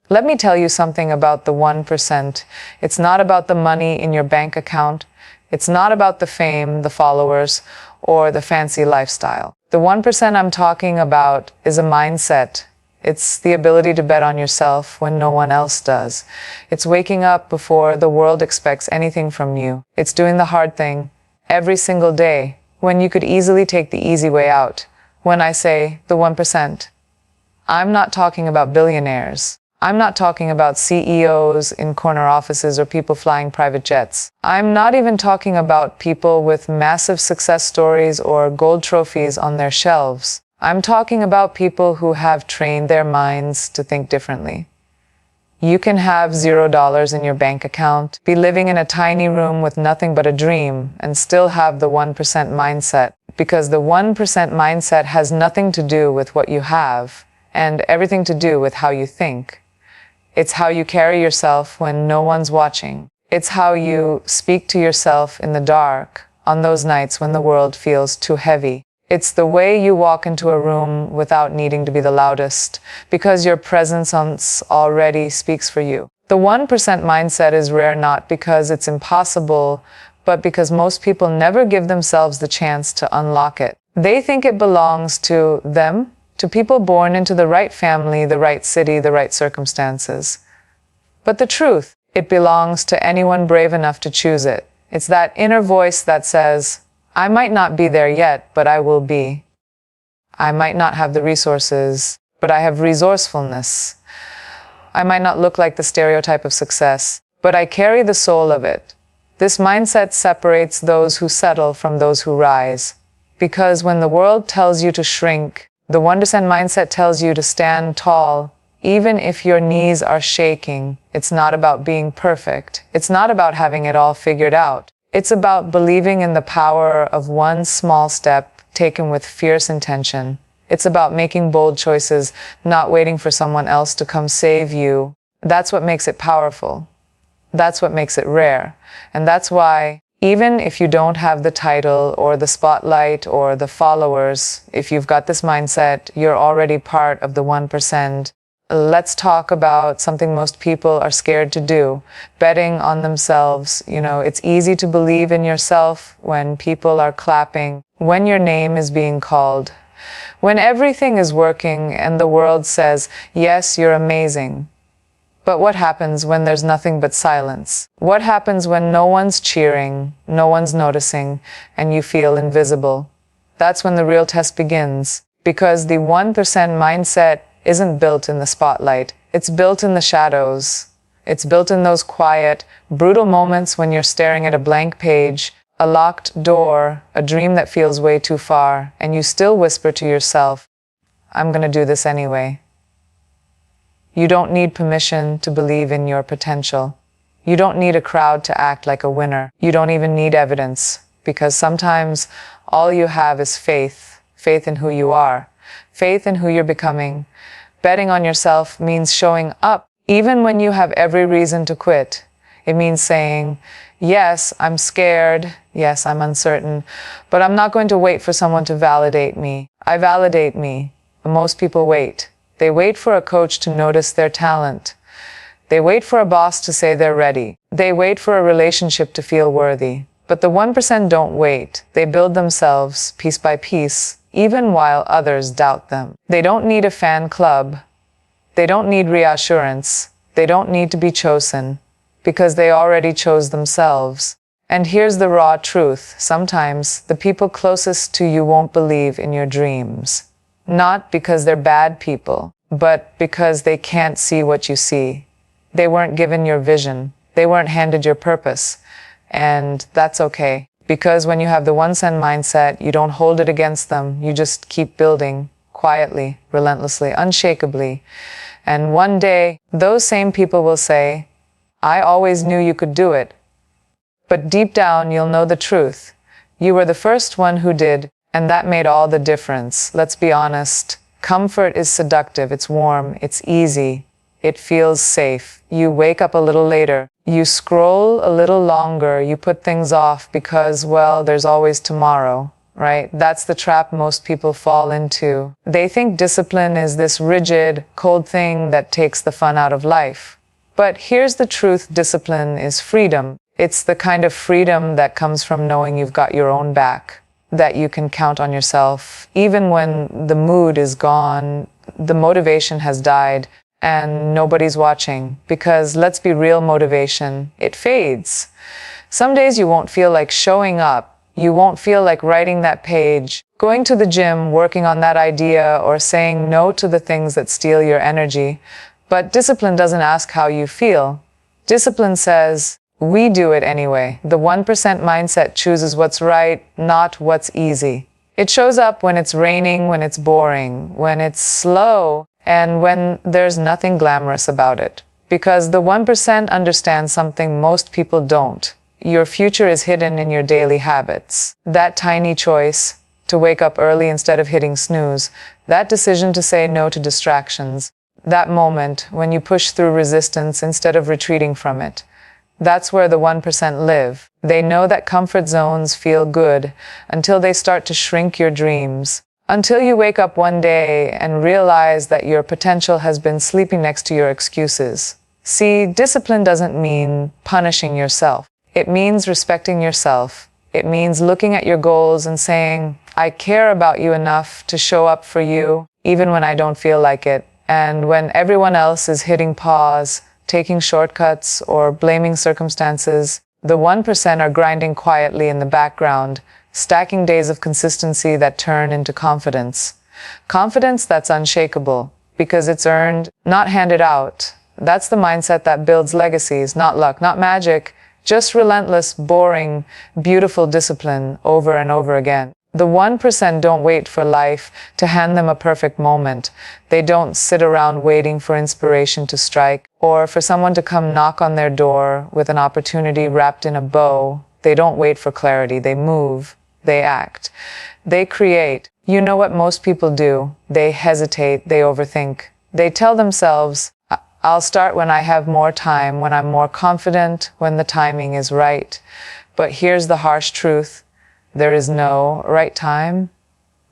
Let me tell you something about the 1%. It's not about the money in your bank account. It's not about the fame, the followers, or the fancy lifestyle. The 1% I'm talking about is a mindset. It's the ability to bet on yourself when no one else does. It's waking up before the world expects anything from you. It's doing the hard thing every single day when you could easily take the easy way out. When I say the 1%, I'm not talking about billionaires. I'm not talking about CEOs in corner offices or people flying private jets. I'm not even talking about people with massive success stories or gold trophies on their shelves. I'm talking about people who have trained their minds to think differently. You can have $0 in your bank account, be living in a tiny room with nothing but a dream, and still have the 1% mindset. Because the 1% mindset has nothing to do with what you have, and everything to do with how you think. It's how you carry yourself when no one's watching. It's how you speak to yourself in the dark on those nights when the world feels too heavy. It's the way you walk into a room without needing to be the loudest, because your presence already speaks for you. The 1% mindset is rare not because it's impossible, but because most people never give themselves the chance to unlock it. They think it belongs to them, to people born into the right family, the right city, the right circumstances. But the truth, it belongs to anyone brave enough to choose it. It's that inner voice that says, I might not be there yet, but I will be. I might not have the resources, but I have resourcefulness. I might not look like the stereotype of success, but I carry the soul of it. This mindset separates those who settle from those who rise. Because when the world tells you to shrink, the 1% mindset tells you to stand tall, even if your knees are shaking. It's not about being perfect. It's not about having it all figured out. It's about believing in the power of one small step taken with fierce intention. It's about making bold choices, not waiting for someone else to come save you. That's what makes it powerful. That's what makes it rare. And that's why, even if you don't have the title or the spotlight or the followers, if you've got this mindset, you're already part of the 1%. Let's talk about something most people are scared to do, betting on themselves. It's easy to believe in yourself when people are clapping, when your name is being called, when everything is working and the world says, yes, you're amazing. But what happens when there's nothing but silence? What happens when no one's cheering, no one's noticing, and you feel invisible? That's when the real test begins. Because the 1% mindset isn't built in the spotlight. It's built in the shadows. It's built in those quiet, brutal moments when you're staring at a blank page, a locked door, a dream that feels way too far, and you still whisper to yourself, I'm gonna do this anyway. You don't need permission to believe in your potential. You don't need a crowd to act like a winner. You don't even need evidence, because sometimes all you have is faith. Faith in who you are. Faith in who you're becoming. Betting on yourself means showing up even when you have every reason to quit. It means saying, yes, I'm scared. Yes, I'm uncertain. But I'm not going to wait for someone to validate me. I validate me. Most people wait. They wait for a coach to notice their talent. They wait for a boss to say they're ready. They wait for a relationship to feel worthy. But the 1% don't wait. They build themselves piece by piece, even while others doubt them. They don't need a fan club. They don't need reassurance. They don't need to be chosen, because they already chose themselves. And here's the raw truth. Sometimes the people closest to you won't believe in your dreams. Not because they're bad people, but because they can't see what you see. They weren't given your vision. They weren't handed your purpose. And that's okay. Because when you have the 1% mindset, you don't hold it against them. You just keep building quietly, relentlessly, unshakably. And one day, those same people will say, I always knew you could do it. But deep down, you'll know the truth. You were the first one who did. And that made all the difference. Let's be honest. Comfort is seductive. It's warm. It's easy. It feels safe. You wake up a little later. You scroll a little longer. You put things off because, well, there's always tomorrow. right? That's the trap most people fall into. They think discipline is this rigid, cold thing that takes the fun out of life. But here's the truth: discipline is freedom. It's the kind of freedom that comes from knowing you've got your own back, that you can count on yourself, even when the mood is gone, the motivation has died, and nobody's watching. Because let's be real, motivation, it fades. Some days you won't feel like showing up. You won't feel like writing that page, going to the gym, working on that idea, or saying no to the things that steal your energy. But discipline doesn't ask how you feel. Discipline says, we do it anyway. The 1% mindset chooses what's right, not what's easy. It shows up when it's raining, when it's boring, when it's slow, and when there's nothing glamorous about it. Because the 1% understands something most people don't. Your future is hidden in your daily habits. That tiny choice to wake up early instead of hitting snooze, that decision to say no to distractions, that moment when you push through resistance instead of retreating from it. That's where the 1% live. They know that comfort zones feel good until they start to shrink your dreams. Until you wake up one day and realize that your potential has been sleeping next to your excuses. See, discipline doesn't mean punishing yourself. It means respecting yourself. It means looking at your goals and saying, I care about you enough to show up for you, even when I don't feel like it. And when everyone else is hitting pause, taking shortcuts, or blaming circumstances, the 1% are grinding quietly in the background, stacking days of consistency that turn into confidence. Confidence that's unshakable, because it's earned, not handed out. That's the mindset that builds legacies, not luck, not magic, just relentless, boring, beautiful discipline over and over again. The 1% don't wait for life to hand them a perfect moment. They don't sit around waiting for inspiration to strike or for someone to come knock on their door with an opportunity wrapped in a bow. They don't wait for clarity. They move. They act. They create. You know what most people do? They hesitate. They overthink. They tell themselves, I'll start when I have more time, when I'm more confident, when the timing is right. But here's the harsh truth. There is no right time.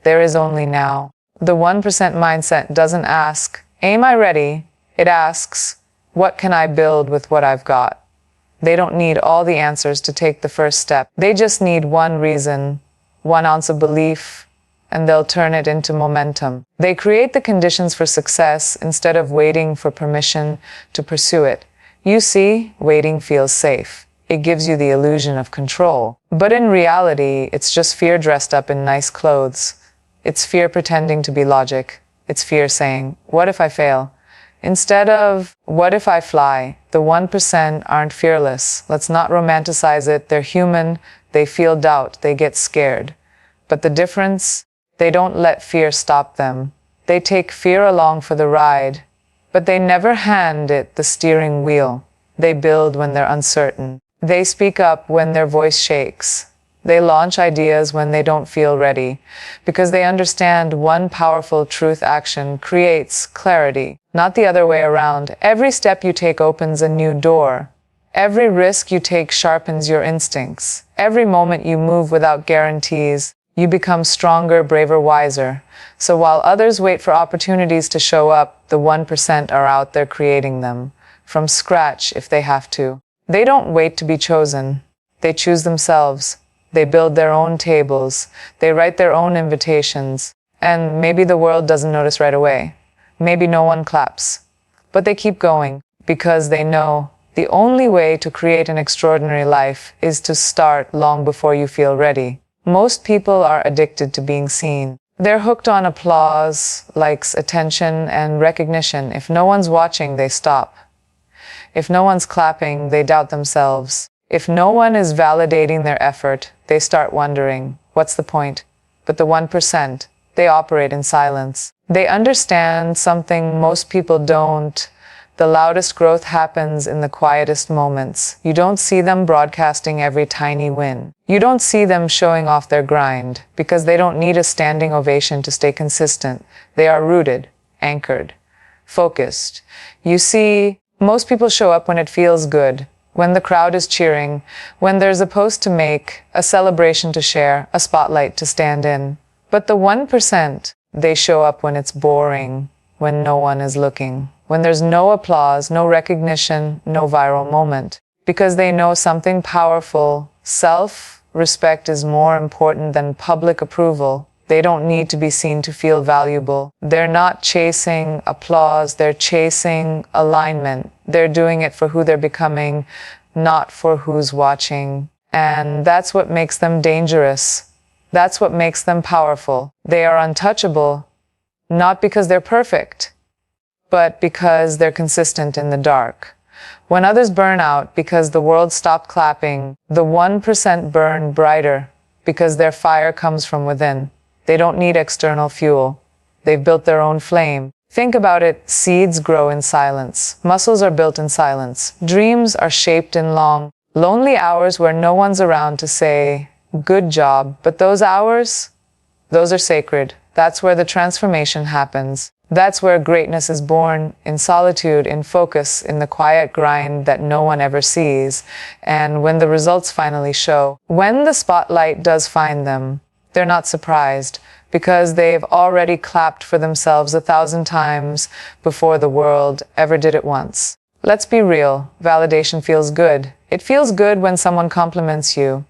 There is only now. The 1% mindset doesn't ask, am I ready? It asks, what can I build with what I've got? They don't need all the answers to take the first step. They just need one reason, 1 ounce of belief, and they'll turn it into momentum. They create the conditions for success instead of waiting for permission to pursue it. You see, waiting feels safe. It gives you the illusion of control. But in reality, it's just fear dressed up in nice clothes. It's fear pretending to be logic. It's fear saying, what if I fail? Instead of, what if I fly? The 1% aren't fearless. Let's not romanticize it. They're human. They feel doubt. They get scared. But the difference? They don't let fear stop them. They take fear along for the ride, but they never hand it the steering wheel. They build when they're uncertain. They speak up when their voice shakes. They launch ideas when they don't feel ready, because they understand one powerful truth: action creates clarity, not the other way around. Every step you take opens a new door. Every risk you take sharpens your instincts. Every moment you move without guarantees, you become stronger, braver, wiser. So while others wait for opportunities to show up, the 1% are out there creating them, from scratch if they have to. They don't wait to be chosen. They choose themselves. They build their own tables. They write their own invitations. And maybe the world doesn't notice right away. Maybe no one claps. But they keep going because they know the only way to create an extraordinary life is to start long before you feel ready. Most people are addicted to being seen. They're hooked on applause, likes, attention, and recognition. If no one's watching, they stop. If no one's clapping, they doubt themselves. If no one is validating their effort, they start wondering, what's the point? But the 1%, they operate in silence. They understand something most people don't. The loudest growth happens in the quietest moments. You don't see them broadcasting every tiny win. You don't see them showing off their grind, because they don't need a standing ovation to stay consistent. They are rooted, anchored, focused. You see, most people show up when it feels good, when the crowd is cheering, when there's a post to make, a celebration to share, a spotlight to stand in. But the 1%, they show up when it's boring, when no one is looking, when there's no applause, no recognition, no viral moment, because they know something powerful. Self-respect is more important than public approval. They don't need to be seen to feel valuable. They're not chasing applause, they're chasing alignment. They're doing it for who they're becoming, not for who's watching. And that's what makes them dangerous. That's what makes them powerful. They are untouchable, not because they're perfect, but because they're consistent in the dark. When others burn out because the world stopped clapping, the 1% burn brighter because their fire comes from within. They don't need external fuel. They've built their own flame. Think about it. Seeds grow in silence. Muscles are built in silence. Dreams are shaped in long, lonely hours where no one's around to say, "Good job." But those hours, those are sacred. That's where the transformation happens. That's where greatness is born, in solitude, in focus, in the quiet grind that no one ever sees. And when the results finally show, when the spotlight does find them, they're not surprised, because they've already clapped for themselves 1,000 times before the world ever did it once. Let's be real. Validation feels good. It feels good when someone compliments you.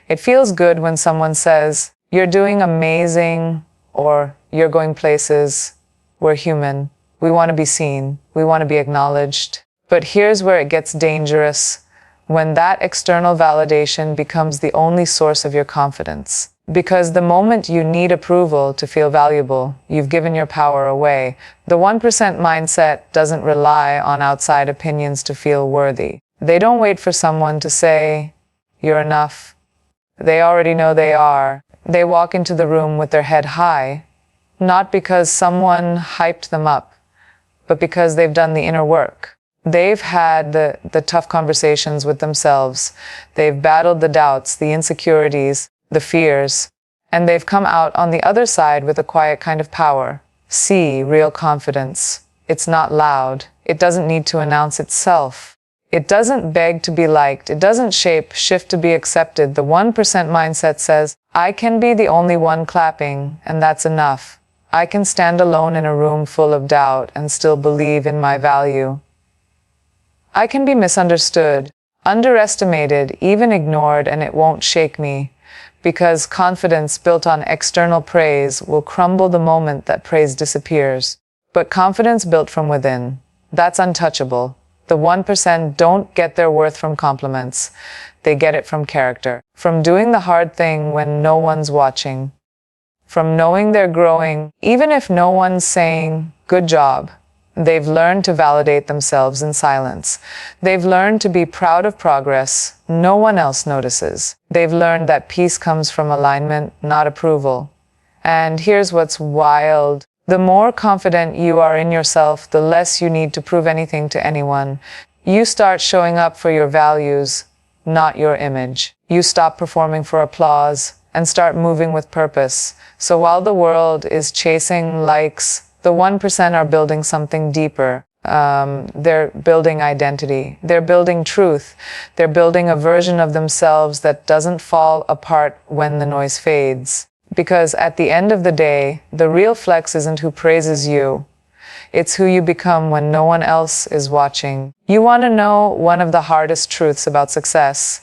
It feels good when someone says, "You're doing amazing," or "You're going places." We're human. We want to be seen. We want to be acknowledged. But here's where it gets dangerous, when that external validation becomes the only source of your confidence. Because the moment you need approval to feel valuable, you've given your power away. The 1% mindset doesn't rely on outside opinions to feel worthy. They don't wait for someone to say, "You're enough." They already know they are. They walk into the room with their head high, not because someone hyped them up, but because they've done the inner work. They've had the tough conversations with themselves. They've battled the doubts, the insecurities, the fears, and they've come out on the other side with a quiet kind of power. See, real confidence. It's not loud. It doesn't need to announce itself. It doesn't beg to be liked. It doesn't shift to be accepted. The 1% mindset says, "I can be the only one clapping, and that's enough. I can stand alone in a room full of doubt and still believe in my value. I can be misunderstood, underestimated, even ignored, and it won't shake me." Because confidence built on external praise will crumble the moment that praise disappears. But confidence built from within, that's untouchable. The 1% don't get their worth from compliments. They get it from character, from doing the hard thing when no one's watching, from knowing they're growing, even if no one's saying, "Good job." They've learned to validate themselves in silence. They've learned to be proud of progress no one else notices. They've learned that peace comes from alignment, not approval. And here's what's wild. The more confident you are in yourself, the less you need to prove anything to anyone. You start showing up for your values, not your image. You stop performing for applause and start moving with purpose. So while the world is chasing likes, the 1% are building something deeper. They're building identity. They're building truth. They're building a version of themselves that doesn't fall apart when the noise fades. Because at the end of the day, the real flex isn't who praises you. It's who you become when no one else is watching. You want to know one of the hardest truths about success?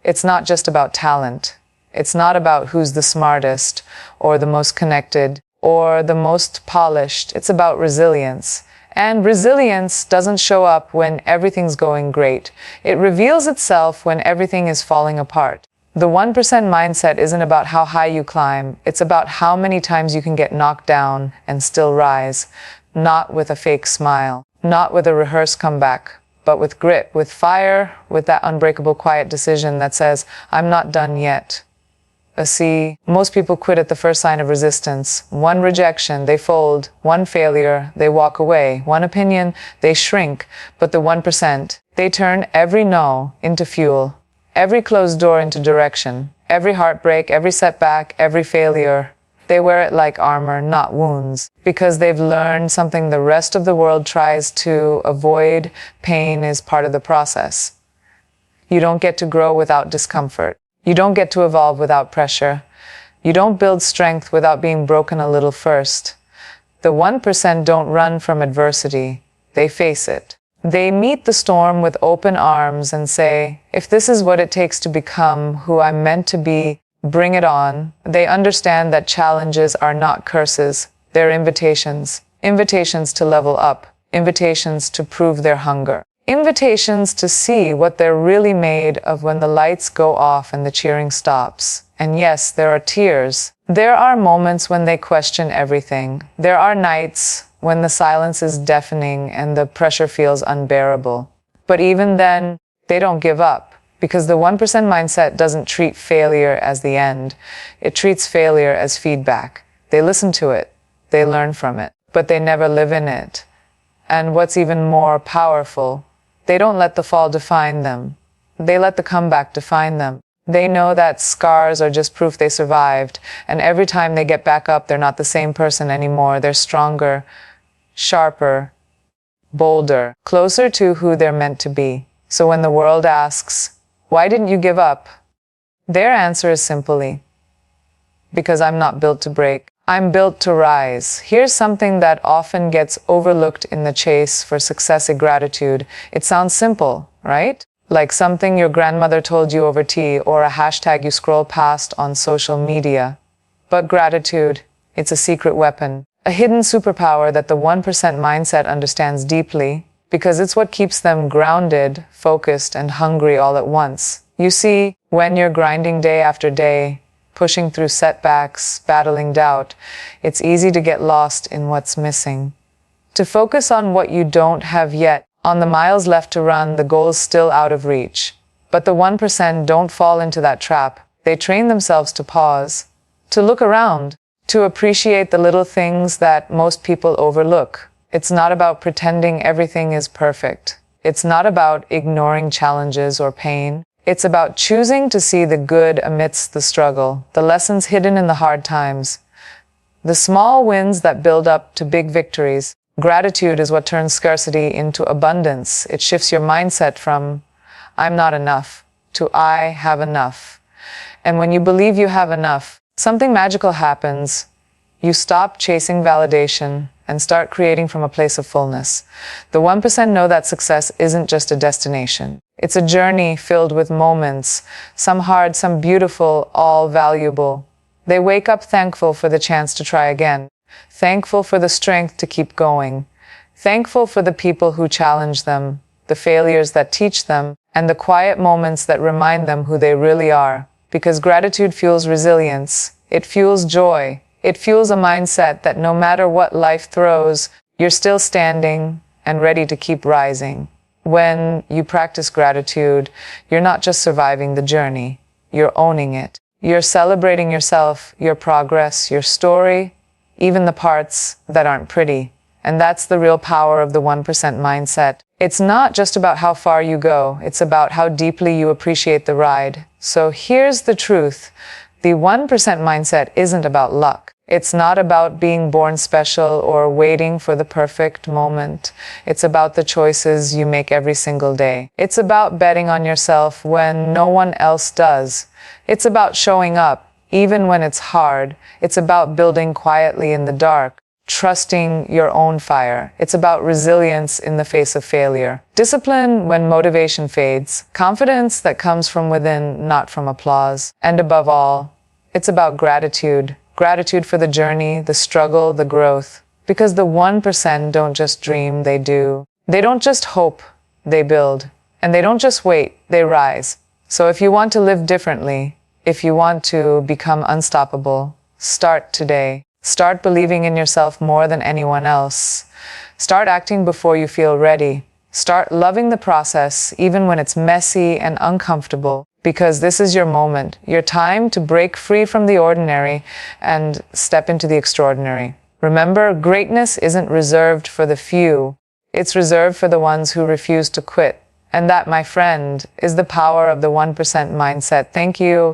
It's not just about talent. It's not about who's the smartest or the most connected or the most polished. It's about resilience. And resilience doesn't show up when everything's going great. It reveals itself when everything is falling apart. The 1% mindset isn't about how high you climb. It's about how many times you can get knocked down and still rise. Not with a fake smile, not with a rehearsed comeback, but with grit, with fire, with that unbreakable quiet decision that says, "I'm not done yet." See, most people quit at the first sign of resistance. One rejection, they fold. One failure, they walk away. One opinion, they shrink. But the 1%, they turn every no into fuel, every closed door into direction, every heartbreak, every setback, every failure. They wear it like armor, not wounds, because they've learned something the rest of the world tries to avoid. Pain is part of the process. You don't get to grow without discomfort. You don't get to evolve without pressure. You don't build strength without being broken a little first. The 1% don't run from adversity. They face it. They meet the storm with open arms and say, if this is what it takes to become who I'm meant to be, bring it on. They understand that challenges are not curses. They're invitations. Invitations to level up. Invitations to prove their hunger. Invitations to see what they're really made of when the lights go off and the cheering stops. And yes, there are tears. There are moments when they question everything. There are nights when the silence is deafening and the pressure feels unbearable. But even then, they don't give up, because the 1% mindset doesn't treat failure as the end. It treats failure as feedback. They listen to it. They learn from it. But they never live in it. And what's even more powerful, they don't let the fall define them. They let the comeback define them. They know that scars are just proof they survived, and every time they get back up, they're not the same person anymore. They're stronger, sharper, bolder, closer to who they're meant to be. So when the world asks, why didn't you give up? Their answer is simply, because I'm not built to break. I'm built to rise. Here's something that often gets overlooked in the chase for success and gratitude. It sounds simple, right? Like something your grandmother told you over tea or a hashtag you scroll past on social media. But gratitude, it's a secret weapon, a hidden superpower that the 1% mindset understands deeply, because it's what keeps them grounded, focused, and hungry all at once. You see, when you're grinding day after day, pushing through setbacks, battling doubt, it's easy to get lost in what's missing. To focus on what you don't have yet, on the miles left to run, the goal's still out of reach. But the 1% don't fall into that trap. They train themselves to pause, to look around, to appreciate the little things that most people overlook. It's not about pretending everything is perfect. It's not about ignoring challenges or pain. It's about choosing to see the good amidst the struggle, the lessons hidden in the hard times, the small wins that build up to big victories. Gratitude is what turns scarcity into abundance. It shifts your mindset from, I'm not enough, to I have enough. And when you believe you have enough, something magical happens. You stop chasing validation and start creating from a place of fullness. The 1% know that success isn't just a destination. It's a journey filled with moments, some hard, some beautiful, all valuable. They wake up thankful for the chance to try again, thankful for the strength to keep going, thankful for the people who challenge them, the failures that teach them, and the quiet moments that remind them who they really are. Because gratitude fuels resilience, it fuels joy, it fuels a mindset that no matter what life throws, you're still standing and ready to keep rising. When you practice gratitude, you're not just surviving the journey, you're owning it. You're celebrating yourself, your progress, your story, even the parts that aren't pretty. And that's the real power of the 1% mindset. It's not just about how far you go, it's about how deeply you appreciate the ride. So here's the truth. The 1% mindset isn't about luck. It's not about being born special or waiting for the perfect moment. It's about the choices you make every single day. It's about betting on yourself when no one else does. It's about showing up, even when it's hard. It's about building quietly in the dark, trusting your own fire. It's about resilience in the face of failure. Discipline when motivation fades. Confidence that comes from within, not from applause. And above all, it's about gratitude. Gratitude for the journey, the struggle, the growth. Because the 1% don't just dream, they do. They don't just hope, they build. And they don't just wait, they rise. So if you want to live differently, if you want to become unstoppable, start today. Start believing in yourself more than anyone else. Start acting before you feel ready. Start loving the process, even when it's messy and uncomfortable. Because this is your moment, your time to break free from the ordinary and step into the extraordinary. Remember, greatness isn't reserved for the few. It's reserved for the ones who refuse to quit. And that, my friend, is the power of the 1% mindset. Thank you.